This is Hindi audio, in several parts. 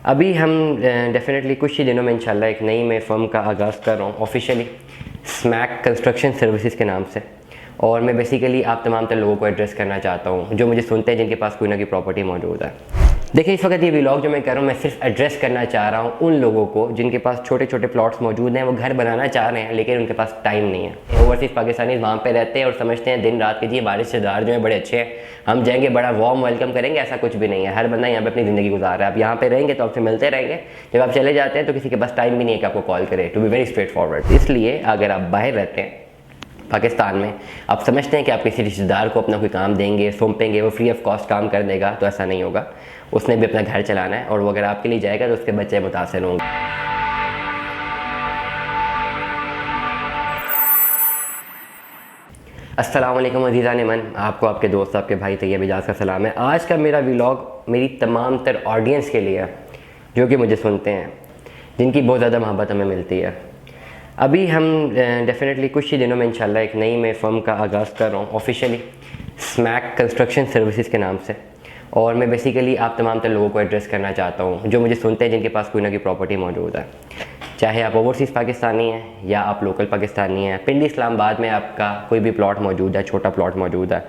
अभी हम डेफिनेटली कुछ ही दिनों में इंशाल्लाह एक नई मैं फ़र्म का आगाज़ कर रहा हूँ ऑफिशियली, स्मैक कंस्ट्रक्शन सर्विसेज के नाम से। और मैं बेसिकली आप तमाम तर लोगों को एड्रेस करना चाहता हूँ जो मुझे सुनते हैं, जिनके पास कोई ना कोई प्रॉपर्टी मौजूद है। देखिए, इस वक्त ये व्लॉग जो मैं कर रहा हूँ, मैं सिर्फ एड्रेस करना चाह रहा हूँ उन लोगों को जिनके पास छोटे छोटे प्लॉट्स मौजूद हैं, वो घर बनाना चाह रहे हैं लेकिन उनके पास टाइम नहीं है। ओवरसीज़ पाकिस्तानी वहाँ पे रहते हैं और समझते हैं दिन रात के जी हमारे रिश्तेदार जो हैं बड़े अच्छे हैं, हम जाएंगे बड़ा वार्म वेलकम करेंगे। ऐसा कुछ भी नहीं है। हर बंदा यहाँ पे अपनी ज़िंदगी गुजार रहा है। आप यहाँ पे रहेंगे तो आपसे मिलते रहेंगे, जब आप चले जाते हैं तो किसी के पास टाइम भी नहीं है कि आपको कॉल करे। To be very straightforward. इसलिए अगर आप बाहर रहते हैं पाकिस्तान में, आप समझते हैं कि आप किसी रिश्तेदार को अपना कोई काम देंगे, सौंपेंगे, वो फ्री ऑफ कॉस्ट काम कर देगा, तो ऐसा नहीं होगा। उसने भी अपना घर चलाना है और वो अगर आपके लिए जाएगा तो उसके बच्चे मुतासिर होंगे। अस्सलाम वालेकुम अज़ीज़ान मन, आपको आपके दोस्त आपके भाई तैयब इजाज़ का सलाम है। आज का मेरा व्लॉग मेरी तमाम तर ऑडियंस के लिए है जो कि मुझे सुनते हैं, जिनकी बहुत ज़्यादा मोहब्बत हमें मिलती है। अभी हम डेफिनेटली कुछ ही दिनों में इंशाल्लाह एक नई मैं फ़र्म का आगाज़ कर रहा हूँ ऑफिशियली, स्मैक कंस्ट्रक्शन सर्विसेज के नाम से। और मैं बेसिकली आप तमाम तर लोगों को एड्रेस करना चाहता हूँ जो मुझे सुनते हैं, जिनके पास कोई ना कोई प्रॉपर्टी मौजूद है। चाहे आप ओवरसीज़ पाकिस्तानी हैं या आप लोकल पाकिस्तानी हैं, पिंडी इस्लामाबाद में आपका कोई भी प्लॉट मौजूद है, छोटा प्लॉट मौजूद है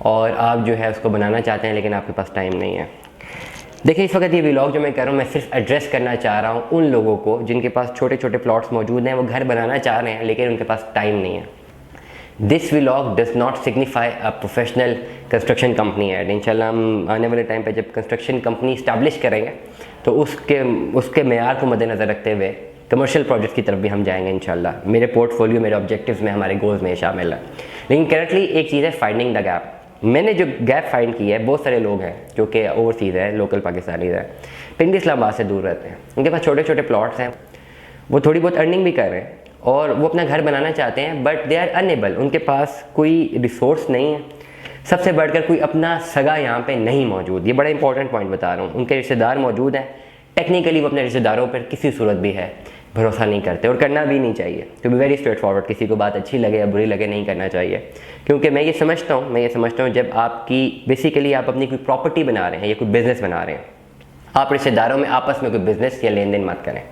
और आप जो है उसको बनाना चाहते हैं लेकिन आपके पास टाइम नहीं है। देखिए, इस वक्त ये व्लॉग जो मैं कर रहा हूँ, मैं सिर्फ एड्रेस करना चाह रहा हूँ उन लोगों को जिनके पास छोटे छोटे प्लॉट्स मौजूद हैं, वो घर बनाना चाह रहे हैं लेकिन उनके पास टाइम नहीं है। This vlog does not signify a professional construction company ad. इंशाल्लाह हम आने वाले टाइम पे जब कंस्ट्रक्शन कंपनी इस्टेब्लिश करेंगे तो उसके मेयार को मद्देनज़र रखते हुए कमर्शियल प्रोजेक्ट्स की तरफ भी हम जाएंगे इंशाल्लाह। मेरे पोर्टफोलियो, मेरे ऑब्जेक्टिव्स में, हमारे गोल्स में शामिल है। लेकिन करंटली एक चीज़ है फाइंडिंग द गैप। मैंने जो गैप फाइंड की है, बहुत सारे लोग हैं जो कि ओवरसीज़ है, लोकल पाकिस्तानी है, पिंडी इस्लामाबाद से दूर रहते हैं, उनके पास छोटे छोटे प्लॉट्स हैं, वो थोड़ी बहुत अर्निंग भी कर रहे हैं और वो अपना घर बनाना चाहते हैं, बट दे आर अनएबल। उनके पास कोई रिसोर्स नहीं है, सबसे बढ़कर कोई अपना सगा यहाँ पे नहीं मौजूद। ये बड़ा इंपॉर्टेंट पॉइंट बता रहा हूँ। उनके रिश्तेदार मौजूद हैं, टेक्निकली वो अपने रिश्तेदारों पर किसी सूरत भी है भरोसा नहीं करते और करना भी नहीं चाहिए। To be very straightforward, किसी को बात अच्छी लगे या बुरी लगे नहीं करना चाहिए, क्योंकि मैं ये समझता हूँ जब आपकी बेसिकली आप अपनी कोई प्रॉपर्टी बना रहे हैं या कोई बिज़नेस बना रहे हैं, आप रिश्तेदारों में आपस में कोई बिज़नेस या लेन देन मत करें।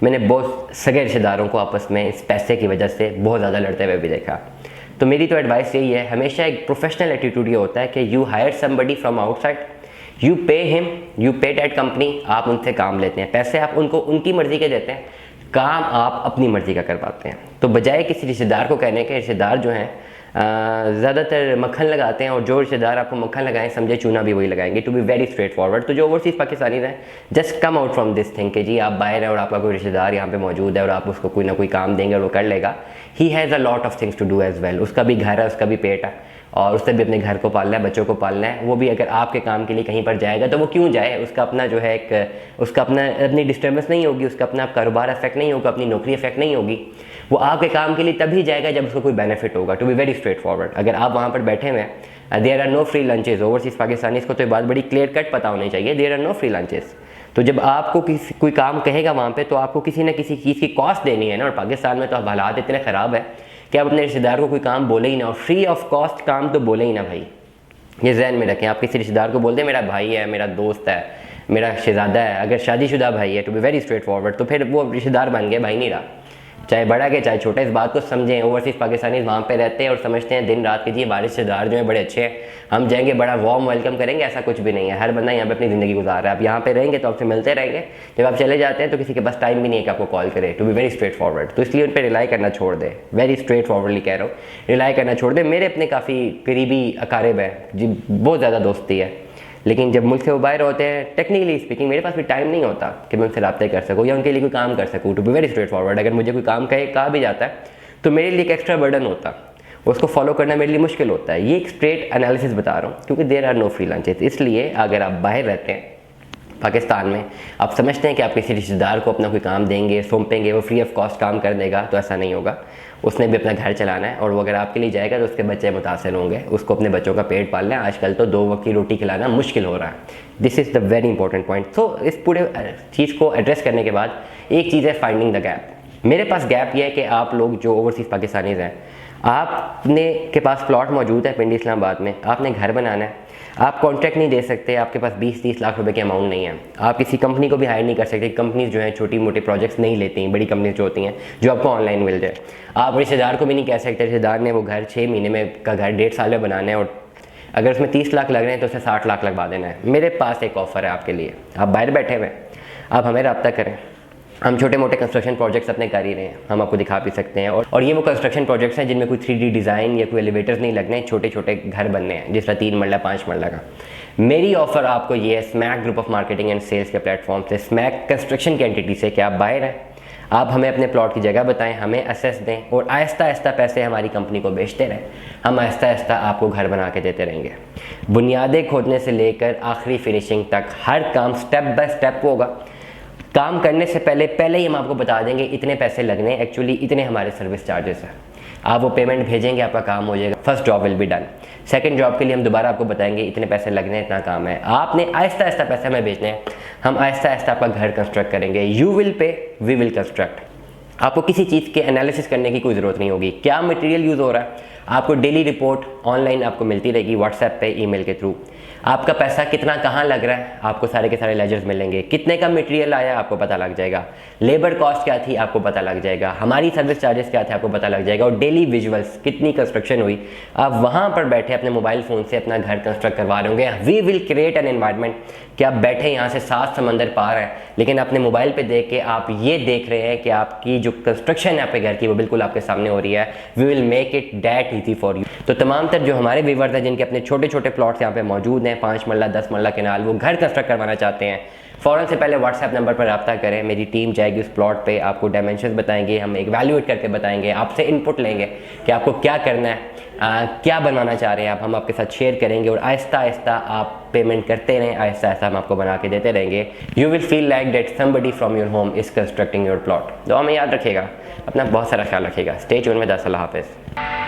मैंने बहुत सगे रिश्तेदारों को आपस में इस पैसे की वजह से बहुत ज़्यादा लड़ते हुए भी देखा। तो मेरी तो एडवाइस यही है, हमेशा एक प्रोफेशनल एटीट्यूड ये होता है कि you hire somebody from outside, you pay him, you पे दैट कंपनी। आप उनसे काम लेते हैं, पैसे आप उनको उनकी मर्ज़ी के देते हैं, काम आप अपनी मर्ज़ी का करवाते हैं। तो बजाय किसी रिश्तेदार को कहने के, रिश्तेदार जो हैं ज़्यादातर मक्खन लगाते हैं और जो रिश्तेदार आपको मक्खन लगाएं समझे चूना भी वही लगाएंगे। To be very straightforward. तो जो ओवरसीज़ पाकिस्तानी हैं, just come out from this thing कि जी आप बाहर हैं और आपका कोई रिश्तेदार यहाँ पे मौजूद है और आप उसको कोई ना कोई काम देंगे और वो कर लेगा। He has a lot of things to do as well. उसका भी घर है, उसका भी पेट है और उससे भी अपने घर को पालना है, बच्चों को पालना है। वो भी अगर आपके काम के लिए कहीं पर जाएगा तो वो क्यों जाए, उसका अपना जो है उसका अपनी डिस्टर्बेंस नहीं होगी, उसका अपना कारोबार अफेक्ट नहीं होगा, अपनी नौकरी अफेक्ट नहीं होगी। वो आपके काम के लिए तभी जाएगा जब उसको कोई बेनिफिट होगा। To be very straightforward. अगर आप वहाँ पर बैठे हुए हैं, there are no free lunches. Overseas Pakistanis को तो ये बात बड़ी क्लियर कट पता होनी चाहिए, there are no free lunches. तो जब आपको कोई काम कहेगा वहाँ पे, तो आपको किसी न किसी चीज़ की कॉस्ट देनी है ना। और पाकिस्तान में तो अब हालात इतने ख़राब है कि आप अपने रिश्तेदार को कोई काम बोले ही ना, और फ्री ऑफ कॉस्ट काम तो बोले ही ना भाई। ये जहन में रखें। आप किसी रिश्तेदार को बोलते हैं मेरा भाई है, मेरा दोस्त है, मेरा शहजादा है, अगर शादीशुदा भाई है, to be very straightforward, तो फिर वो रिश्तेदार बन गए, भाई नहीं रहा। चाहे बड़ा के चाहे छोटा, इस बात को समझें। ओवरसीज़ पाकिस्तानी वहाँ पे रहते हैं और समझते हैं दिन रात के जी हमारे रिश्तेदार जो हैं बड़े अच्छे हैं, हम जाएंगे बड़ा वार्म वेलकम करेंगे। ऐसा कुछ भी नहीं है। हर बंदा यहाँ पे अपनी ज़िंदगी गुजार रहा है। आप यहाँ पे रहेंगे तो आपसे मिलते रहेंगे, जब आप चले जाते हैं तो किसी के पास टाइम भी नहीं है कि आपको कॉल करे। To be very straightforward. तो इसलिए उन पर रिलाई करना छोड़ दे। वेरी स्ट्रेट फॉरवर्डली कह रहा हूँ, रिलाई करना छोड़ दे। मेरे अपने काफ़ी करीबी अकारिब है जी, बहुत ज़्यादा दोस्ती है, लेकिन जब मुल्क से वो बाहर होते हैं, टेक्निकली स्पीकिंग मेरे पास भी टाइम नहीं होता कि मैं उनसे रब्ते कर सकूँ या उनके लिए कोई काम कर सकूँ। To be very straightforward. अगर मुझे कोई काम कहा भी जाता है तो मेरे लिए एक एक्स्ट्रा बर्डन होता, उसको फॉलो करना मेरे लिए मुश्किल होता है। ये एक स्ट्रेट एनालिसिस बता रहा हूँ, क्योंकि there are no free lunches. इसलिए अगर आप बाहर रहते हैं पाकिस्तान में, आप समझते हैं कि आप किसी रिश्तेदार को अपना कोई काम देंगे, सौंपेंगे, वो फ्री ऑफ कॉस्ट काम कर देगा, तो ऐसा नहीं होगा। उसने भी अपना घर चलाना है और वो अगर आपके लिए जाएगा तो उसके बच्चे मुतासिर होंगे, उसको अपने बच्चों का पेट पालना है। आजकल तो 2 वक्त की रोटी खिलाना मुश्किल हो रहा है। This is the very important point. तो इस पूरे चीज़ को एड्रेस करने के बाद एक चीज़ है फाइंडिंग द गैप। मेरे पास गैप ये है कि आप लोग जो ओवरसीज़ पाकिस्तानीज़ हैं, आपने के पास प्लॉट मौजूद है पिंडी इस्लामाबाद में, आपने घर बनाना है, आप कॉन्ट्रैक्ट नहीं दे सकते, आपके पास 20-30 लाख रुपए की अमाउंट नहीं है, आप किसी कंपनी को भी हायर नहीं कर सकते। कंपनीज जो है छोटी मोटी प्रोजेक्ट्स नहीं लेती हैं, बड़ी कंपनीज जो होती हैं जो आपको ऑनलाइन मिल जाए। आप रिश्तेदार को भी नहीं कह सकते, रिश्तेदार ने वो घर 6 महीने में का घर 1.5 साल में बनाना है और अगर उसमें 30 लाख लग रहे हैं तो उसे 60 लाख लगवा देना है। मेरे पास एक ऑफ़र है आपके लिए, आप बाहर बैठे हुए हैं, आप हमें रब्ता करें। हम छोटे मोटे कंस्ट्रक्शन प्रोजेक्ट्स अपने कर ही रहे हैं, हम आपको दिखा भी सकते हैं। और ये वो कंस्ट्रक्शन प्रोजेक्ट्स हैं जिनमें कोई 3D डिज़ाइन या कोई एलिवेटर्स नहीं लगने हैं, छोटे छोटे घर बनने हैं, जिस तरह 3 मरला 5 मरला का। मेरी ऑफ़र आपको ये है Smack group of marketing and sales के प्लेटफॉर्म से, स्मैक कंस्ट्रक्शन की एंटिटी से, कि आप बाहर हैं, आप हमें अपने प्लॉट की जगह बताएं, हमें असेस दें और आहिस्ता आहिस्ता पैसे हमारी कंपनी को बेचते रहें। हम आहिस्ता आहिस्ता आपको घर बना के देते रहेंगे। बुनियादें खोदने से लेकर आखिरी फिनिशिंग तक हर काम स्टेप बाय स्टेप होगा। काम करने से पहले ही हम आपको बता देंगे इतने पैसे लगने, एक्चुअली इतने हमारे सर्विस चार्जेस हैं। आप वो पेमेंट भेजेंगे, आपका काम हो जाएगा, first job will be done. Second job के लिए हम दोबारा आपको बताएंगे इतने पैसे लगने हैं, इतना काम है। आपने आहिस्ता आहिस्ता पैसे हमें भेजने हैं, हम आहिस्ता आहिस्ता आपका घर कंस्ट्रक्ट करेंगे। You will pay, we will construct. आपको किसी चीज़ के एनालिसिस करने की कोई ज़रूरत नहीं होगी। क्या मटेरियल यूज़ हो रहा है, आपको डेली रिपोर्ट ऑनलाइन आपको मिलती रहेगी, व्हाट्सएप पे, ईमेल के थ्रू। आपका पैसा कितना कहाँ लग रहा है, आपको सारे के सारे लेजर्स मिलेंगे। कितने का मटेरियल आया, आपको पता लग जाएगा। लेबर कॉस्ट क्या थी, आपको पता लग जाएगा। हमारी सर्विस चार्जेस क्या थे, आपको पता लग जाएगा। और डेली विजुअल्स, कितनी कंस्ट्रक्शन हुई, आप वहाँ पर बैठे अपने मोबाइल फ़ोन से अपना घर कंस्ट्रक्ट करवा रहे होंगे। We will create an environment कि आप बैठे यहाँ से 7 समंदर पार हैं, लेकिन अपने मोबाइल पे देख के आप ये देख रहे हैं कि आपकी जो कंस्ट्रक्शन है आपके घर की वो बिल्कुल आपके सामने हो रही है। We will make it that easy for you. तो तमाम तर जो हमारे व्यूअर्स हैं जिनके अपने छोटे छोटे प्लॉट्स यहाँ पे मौजूद हैं, 5 मरला 10 मरला केनाल, वो घर कंस्ट्रक्ट करवाना चाहते हैं, फ़ौरन से पहले व्हाट्सएप नंबर पर रब्ता करें। मेरी टीम जाएगी उस प्लॉट पे, आपको डायमेंशंस बताएंगे, हम इवैल्यूएट करके बताएंगे, आपसे इनपुट लेंगे कि आपको क्या करना है, क्या बनवाना चाह रहे हैं आप, हम आपके साथ शेयर करेंगे और आहिस्ता आहिस्ता आप पेमेंट करते रहें, आहिस्ता आहिस्ता हम आपको बना के देते रहेंगे। You will feel like that somebody from your home is constructing your plot. दुआ में याद रखिएगा, अपना बहुत सारा ख्याल रखिएगा। स्टे ट्यून में। अल्लाह हाफ़िज़।